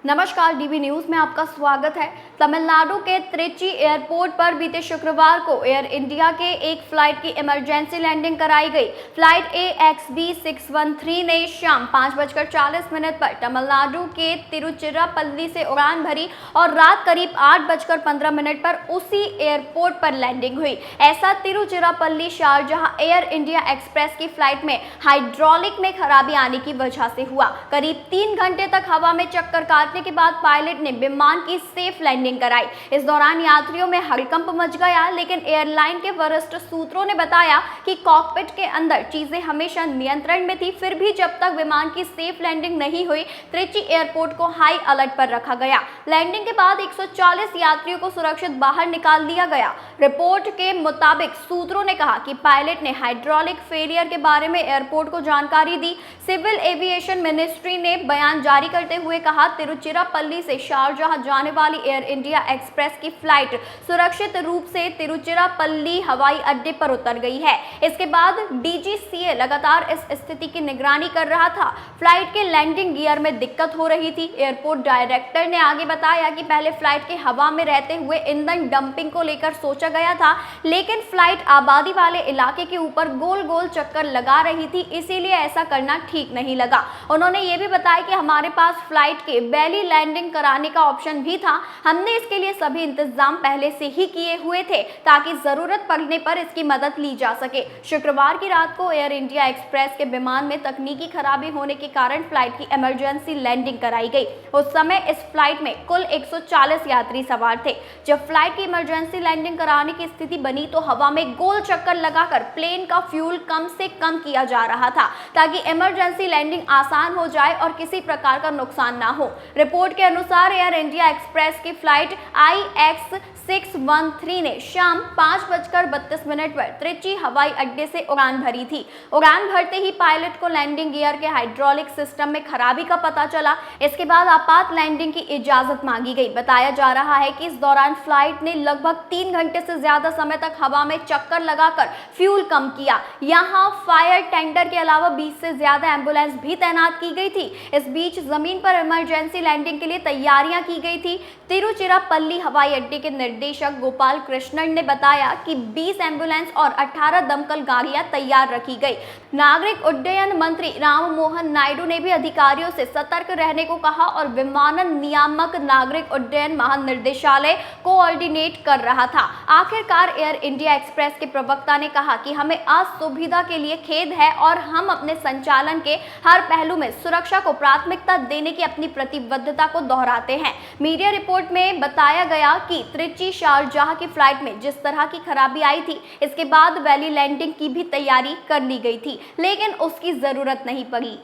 नमस्कार, dB news में आपका स्वागत है। तमिलनाडु के त्रिची एयरपोर्ट पर बीते शुक्रवार को एयर इंडिया के एक फ्लाइट की इमरजेंसी लैंडिंग कराई गई। फ्लाइट AXB 613 ने शाम 5:40 पर तमिलनाडु के तिरुचिरापल्ली से उड़ान भरी और रात करीब 8:15 पर उसी एयरपोर्ट पर लैंडिंग हुई। ऐसा Tiruchirappalli Sharjah air India express की फ्लाइट में हाइड्रोलिक में खराबी आने की वजह से हुआ। करीब 3 घंटे तक हवा में चक्कर काटने के बाद पायलट ने विमान की सेफ लैंडिंग कराई। इस दौरान यात्रियों में हड़कंप मच गया, लेकिन एयरलाइन के वरिष्ठ सूत्रों ने बताया कि कॉकपिट के अंदर चीजें हमेशा नियंत्रण में थी। फिर भी जब तक विमान की सेफ लैंडिंग नहीं हुई, त्रिची एयरपोर्ट को हाई अलर्ट पर रखा गया। लैंडिंग के बाद 140 यात्रियों को सुरक्षित बाहर निकाल लिया गया। रिपोर्ट के मुताबिक सूत्रों ने कहा कि पायलट ने हाइड्रोलिक फेलियर के बारे में एयरपोर्ट को जानकारी दी। सिविल एविएशन मिनिस्ट्री ने बयान जारी करते हुए कहा, तिरुचिरापल्ली से शारजाह जाने वाली एयर इंडिया एक्सप्रेस की फ्लाइट सुरक्षित रूप से तिरुचिरापल्ली हवाई अड्डे पर उतर गई है। इसके बाद DGCA लगातार इस स्थिति की निगरानी कर रहा था। फ्लाइट के लैंडिंग गियर में दिक्कत हो रही थी। एयरपोर्ट डायरेक्टर ने आगे बताया कि पहले फ्लाइट के हवा में रहते हुए ईंधन डंपिंग को लेकर सोचा गया था, लेकिन फ्लाइट आबादी वाले इलाके के ऊपर गोल गोल चक्कर लगा रही थी, इसीलिए ऐसा करना ठीक नहीं लगा। उन्होंने ये भी बताया कि हमारे पास फ्लाइट के बेली लैंडिंग कराने का ऑप्शन भी था। हमने इसके लिए सभी इंतजाम पहले से ही किए हुए थे ताकि जरूरत पड़ने पर इसकी मदद ली जा सके। शुक्रवार की रात को एयर इंडिया एक्सप्रेस के विमान में तकनीकी खराबी होने के कारण फ्लाइट की इमरजेंसी लैंडिंग कराई गई। उस समय इस फ्लाइट में कुल 140 यात्री सवार थे। जब फ्लाइट की इमरजेंसी लैंडिंग कराने की स्थिति बनी तो हवा में गोल चक्कर लगाकर प्लेन का फ्यूल कम से कम किया जा रहा था ताकि इमरजेंसी लैंडिंग आसान हो जाए और किसी प्रकार का नुकसान ना हो। रिपोर्ट के अनुसार एयर इंडिया एक्सप्रेस की फ्लाइट IX 613 ने शाम 5:32 पर त्रिची हवाई अड्डे से उड़ान भरी थी। उड़ान भरते ही पायलट को लैंडिंग गियर के हाइड्रोलिक सिस्टम में खराबी का पता चला। इसके बाद आपात लैंडिंग की इजाजत मांगी गई। बताया जा रहा है कि इस दौरान फ्लाइट ने लगभग 3 घंटे से ज्यादा समय तक हवा में चक्कर लगाकर फ्यूल कम किया। यहाँ फायर टेंडर के अलावा 20 से ज्यादा एम्बुलेंस भी तैनात की गई थी। इस बीच जमीन पर इमरजेंसी लैंडिंग के लिए तैयारियां की गई थी। तिरुचिरापल्ली हवाई अड्डे के निदेशक गोपाल कृष्णन ने बताया कि 20 एम्बुलेंस और 18 दमकल गाड़ियां तैयार रखी गई। नागरिक उड्डयन मंत्री राम मोहन नायडू ने भी अधिकारियों से सतर्क रहने को कहा और विमानन नियामक नागरिक उड्डयन महानिदेशालय कोऑर्डिनेट कर रहा था। आखिरकार एयर इंडिया एक्सप्रेस के प्रवक्ता ने कहा कि हमें असुविधा के लिए खेद है और हम अपने संचालन के हर पहलू में सुरक्षा को प्राथमिकता देने की अपनी प्रतिबद्धता को दोहराते हैं। मीडिया रिपोर्ट में बताया गया कि त्रिची शारजाह की फ्लाइट में जिस तरह की खराबी आई थी, इसके बाद वैली लैंडिंग की भी तैयारी कर ली गई थी, लेकिन उसकी जरूरत नहीं पड़ी।